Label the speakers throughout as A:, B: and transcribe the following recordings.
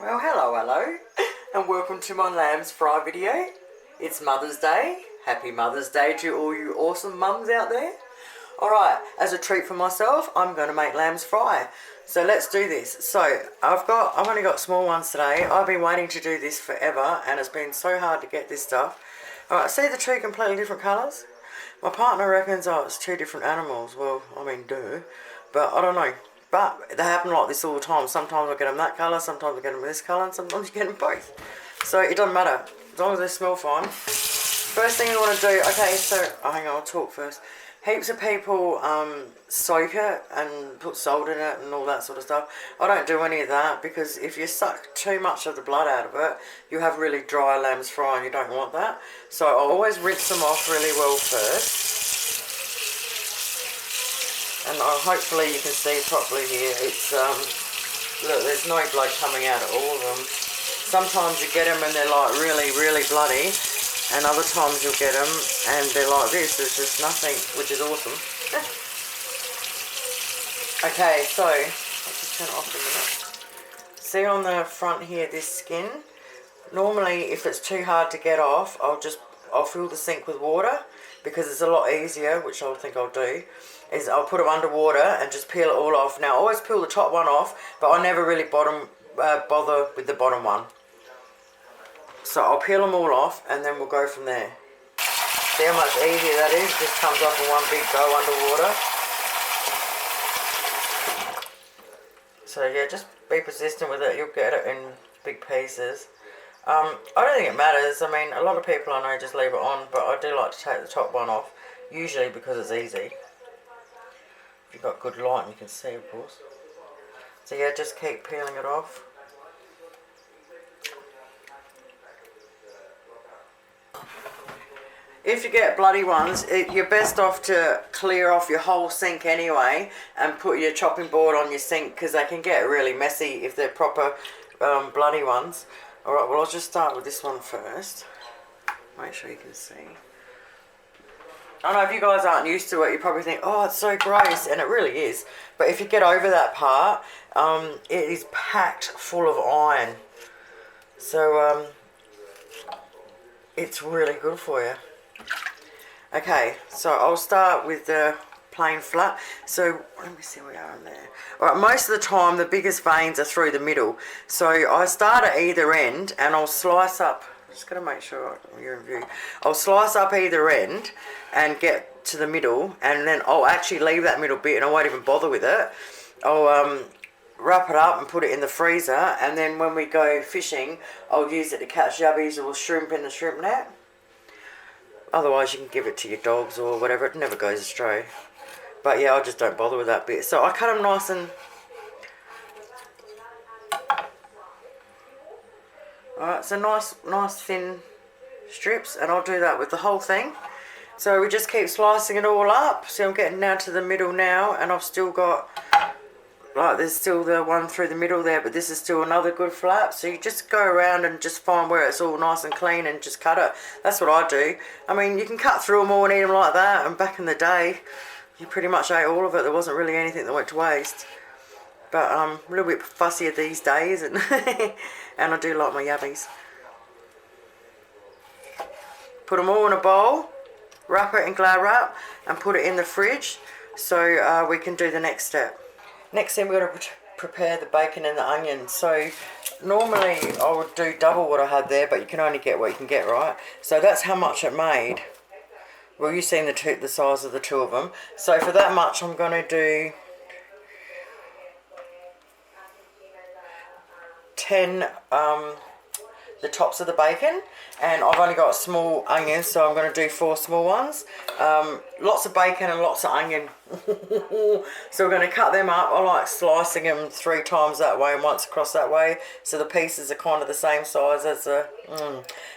A: Well, hello, and welcome to my lambs fry video. It's Mother's Day. Happy Mother's Day to all you awesome mums out there. Alright, as a treat for myself, I'm going to make lambs fry. So let's do this. So, I've only got small ones today. I've been waiting to do this forever, and it's been so hard to get this stuff. Alright, see the two completely different colours? My partner reckons, oh, it's two different animals. Well, I mean, duh. But I don't know. But they happen like this all the time. Sometimes I get them that colour, sometimes I get them this colour, and sometimes you get them both. So it doesn't matter, as long as they smell fine. First thing you want to do, okay, so, hang on, I'll talk first. Heaps of people soak it and put salt in it and all that sort of stuff. I don't do any of that because if you suck too much of the blood out of it, you have really dry lambs fry and you don't want that. So I always rinse them off really well first. And hopefully you can see properly here. It's look, there's no blood coming out of all of them. Sometimes you get them and they're like really, really bloody, and other times you'll get them and they're like this. There's just nothing, which is awesome. Okay, so I'll just turn it off a minute. See on the front here, this skin. Normally, if it's too hard to get off, I'll fill the sink with water because it's a lot easier, which I think I'll do. Is I'll put them under water and just peel it all off. Now I always peel the top one off, but I never really bother with the bottom one. So I'll peel them all off and then we'll go from there. See how much easier that is? It just comes off in one big go underwater. So yeah, just be persistent with it. You'll get it in big pieces. I don't think it matters. I mean, a lot of people I know just leave it on, but I do like to take the top one off, usually because it's easy. If you've got good light and you can see, of course. So yeah, just keep peeling it off. If you get bloody ones, you're best off to clear off your whole sink anyway and put your chopping board on your sink because they can get really messy if they're proper bloody ones. Alright, well I'll just start with this one first. Make sure you can see. I know if you guys aren't used to it, you probably think, oh, it's so gross, and it really is. But if you get over that part, it is packed full of iron. So, it's really good for you. Okay, so I'll start with the plain flat. So, let me see where we are in there. Alright, most of the time, the biggest veins are through the middle. So, I start at either end, and I'll slice up. Just got to make sure you're in view. I'll slice up either end and get to the middle, and then I'll actually leave that middle bit and I won't even bother with it. I'll wrap it up and put it in the freezer, and then when we go fishing I'll use it to catch yabbies or shrimp in the shrimp net. Otherwise you can give it to your dogs or whatever, it never goes astray. But yeah, I just don't bother with that bit. So I cut them nice and... Alright, so nice thin strips, and I'll do that with the whole thing. So we just keep slicing it all up. See, I'm getting down to the middle now, and I've still got, like, there's still the one through the middle there, but this is still another good flap. So you just go around and just find where it's all nice and clean and just cut it. That's what I do. I mean, you can cut through them all and eat them like that, and back in the day, you pretty much ate all of it. There wasn't really anything that went to waste. But I'm a little bit fussier these days, and and I do like my yabbies. Put them all in a bowl, wrap it in Glad wrap, and put it in the fridge so we can do the next step. Next thing, we're going to prepare the bacon and the onions. So normally I would do double what I had there, but you can only get what you can get, right? So that's how much it made. Well, you've seen the size of the two of them. So for that much, I'm going to do 10 the tops of the bacon, and I've only got small onions, so I'm going to do 4 small ones. Lots of bacon and lots of onion. So we're going to cut them up. I like slicing them 3 times that way and once across that way, so the pieces are kind of the same size as the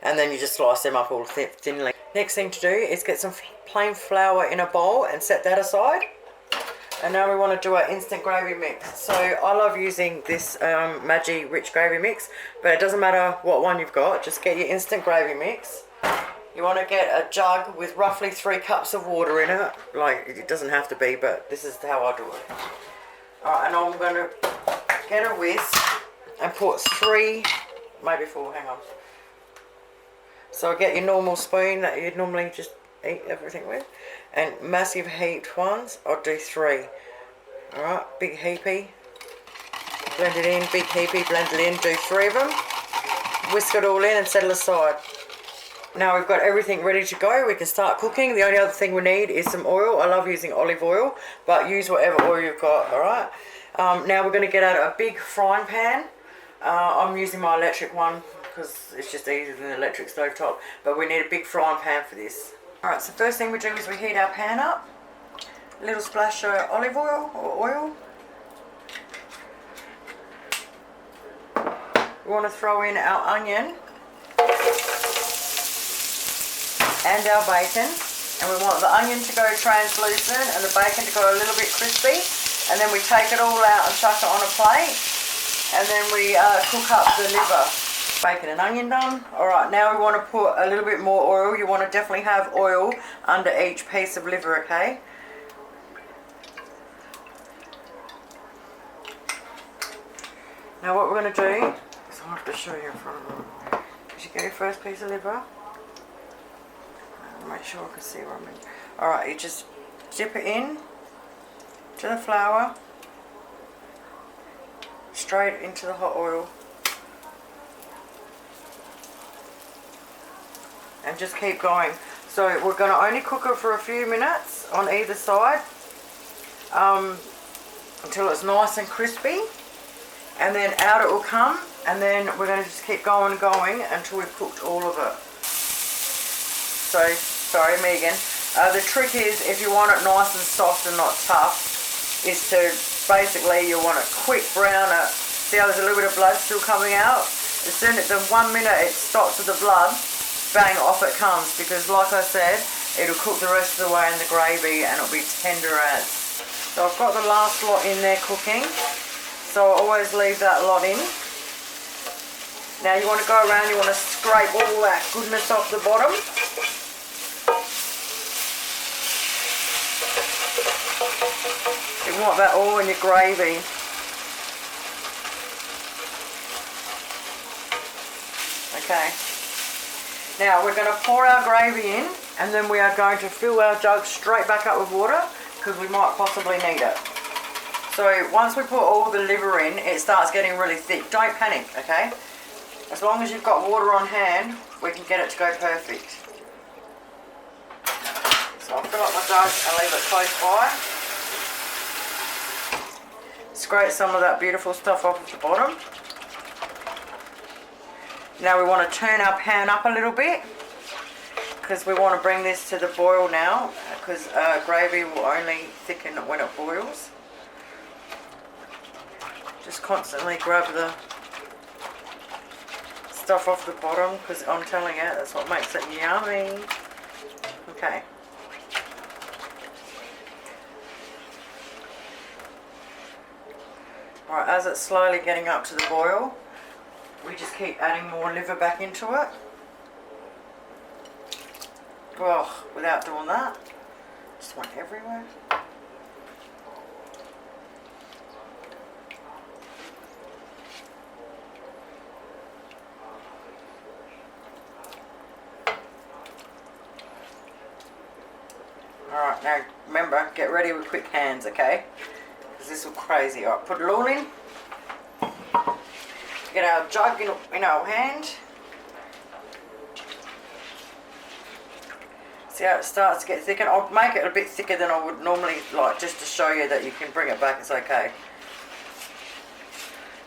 A: and then you just slice them up all thinly. Next thing to do is get some plain flour in a bowl and set that aside. And now we want to do our instant gravy mix. So I love using this Maggi rich gravy mix, but it doesn't matter what one you've got, just get your instant gravy mix. You want to get a jug with roughly 3 cups of water in it. Like, it doesn't have to be, but this is how I do it. Alright, and I'm going to get a whisk and put 3, maybe 4, hang on. So I get your normal spoon that you'd normally just eat everything with, and massive heaped ones, I'll do 3. Alright, big heapy, blend it in, big heapy, blend it in, do 3 of them, whisk it all in and set it aside. Now we've got everything ready to go, we can start cooking. The only other thing we need is some oil. I love using olive oil, but use whatever oil you've got, alright? Now we're going to get out a big frying pan. I'm using my electric one because it's just easier than the electric stove top, but we need a big frying pan for this. Alright, so first thing we do is we heat our pan up. A little splash of olive oil or oil. We want to throw in our onion and our bacon, and we want the onion to go translucent and the bacon to go a little bit crispy, and then we take it all out and chuck it on a plate, and then we cook up the liver. Bacon and onion done. Alright, now we want to put a little bit more oil. You want to definitely have oil under each piece of liver, okay? Now what we're going to do, is I'll have to show you in front of them. You get your first piece of liver. Make sure I can see where I'm in. Alright, you just dip it in to the flour, straight into the hot oil, and just keep going. So we're going to only cook it for a few minutes on either side until it's nice and crispy, and then out it will come, and then we're going to just keep going and going until we've cooked all of it. So, sorry, me again. The trick is, if you want it nice and soft and not tough, is to basically, you want to quick brown it. See how there's a little bit of blood still coming out? As soon as the 1 minute it stops with the blood, bang, off it comes, because like I said, it'll cook the rest of the way in the gravy and it'll be tender as. So I've got the last lot in there cooking, so I always leave that lot in. Now you want to go around, you want to scrape all that goodness off the bottom. You want that all in your gravy. Okay. Now we're going to pour our gravy in, and then we are going to fill our jug straight back up with water because we might possibly need it. So once we put all the liver in, it starts getting really thick. Don't panic, okay? As long as you've got water on hand, we can get it to go perfect. So I'll fill up my jug and leave it close by. Scrape some of that beautiful stuff off of the bottom. Now we want to turn our pan up a little bit because we want to bring this to the boil now, because gravy will only thicken when it boils. Just constantly grab the stuff off the bottom because I'm telling you, that's what makes it yummy. Okay. Alright, as it's slowly getting up to the boil, we just keep adding more liver back into it. Well, without doing that, just went everywhere. Alright, now remember, get ready with quick hands, okay? Because this will crazy. Alright, put it all in. Get our jug in our hand. See how it starts to get thicker? I'll make it a bit thicker than I would normally, like, just to show you that you can bring it back, it's okay.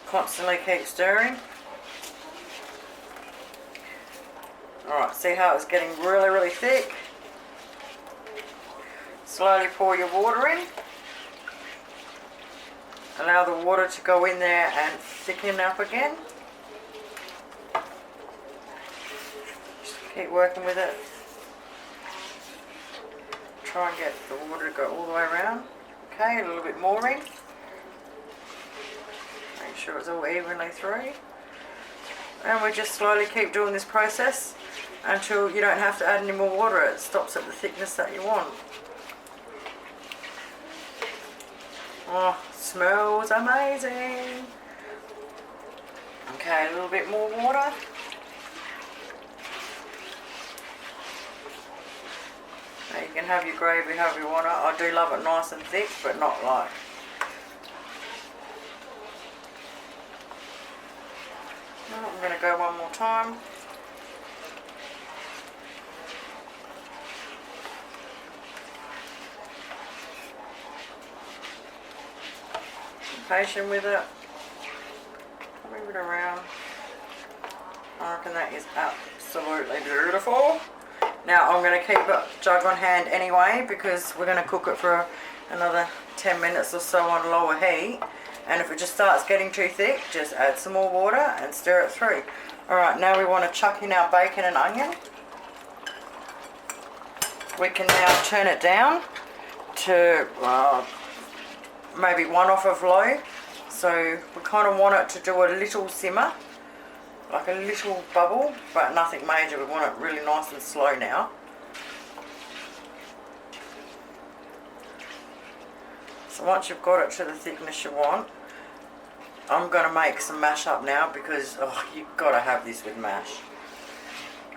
A: Constantly keep stirring. Alright, see how it's getting really, really thick? Slowly pour your water in. Allow the water to go in there and thicken up again. Just keep working with it. Try and get the water to go all the way around. Okay, a little bit more in. Make sure it's all evenly through. And we just slowly keep doing this process until you don't have to add any more water. It stops at the thickness that you want. Oh, smells amazing. Okay, a little bit more water. Now you can have your gravy however you want it. I do love it nice and thick, but not like. I'm going to go one more time. Be patient with it. Move it around. I reckon that is absolutely beautiful. Now I'm going to keep the jug on hand anyway because we're going to cook it for another 10 minutes or so on lower heat. And if it just starts getting too thick, just add some more water and stir it through. Alright, now we want to chuck in our bacon and onion. We can now turn it down to maybe 1 off of low. So we kind of want it to do a little simmer, like a little bubble, but nothing major. We want it really nice and slow now. So once you've got it to the thickness you want, I'm going to make some mash up now because you've got to have this with mash.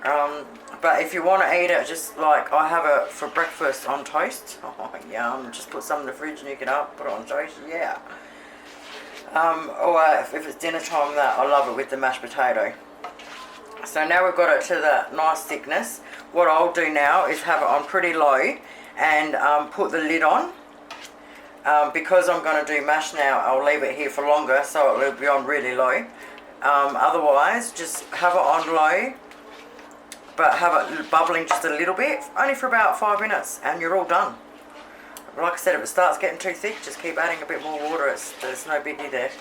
A: But if you want to eat it just like I have it for breakfast on toast, oh yum, just put some in the fridge, nuke it up, put it on toast, yeah. Or if it's dinner time, that I love it with the mashed potato. So now we've got it to the nice thickness. What I'll do now is have it on pretty low and put the lid on. Because I'm going to do mash now, I'll leave it here for longer so it will be on really low. Otherwise, just have it on low, but have it bubbling just a little bit, only for about 5 minutes, and you're all done. Like I said, if it starts getting too thick, just keep adding a bit more water. There's no biggie there.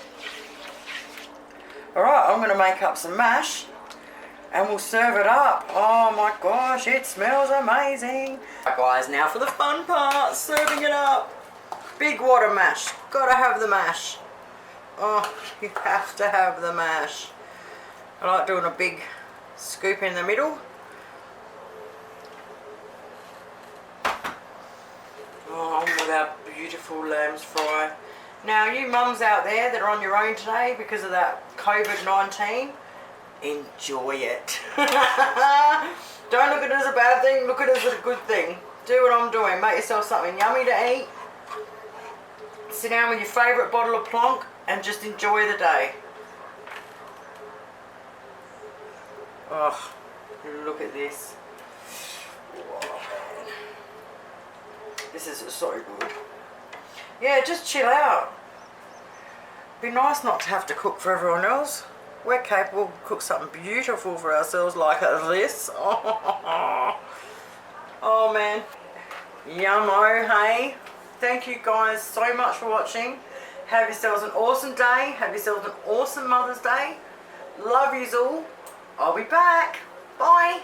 A: Alright, I'm going to make up some mash and we'll serve it up. Oh my gosh, it smells amazing. Right guys, now for the fun part, serving it up. Big water mash, gotta have the mash. Oh, you have to have the mash. I like doing a big scoop in the middle. Oh, with our beautiful lamb's fry. Now you mums out there that are on your own today because of that COVID-19, enjoy it. Don't look at it as a bad thing, look at it as a good thing. Do what I'm doing, make yourself something yummy to eat. Sit down with your favourite bottle of plonk and just enjoy the day. Oh, look at this. Oh, man. This is so good. Yeah, just chill out. Be nice not to have to cook for everyone else. We're capable to cook something beautiful for ourselves like this. Oh, oh man. Yummo, hey. Thank you guys so much for watching. Have yourselves an awesome day. Have yourselves an awesome Mother's Day. Love yous all. I'll be back. Bye.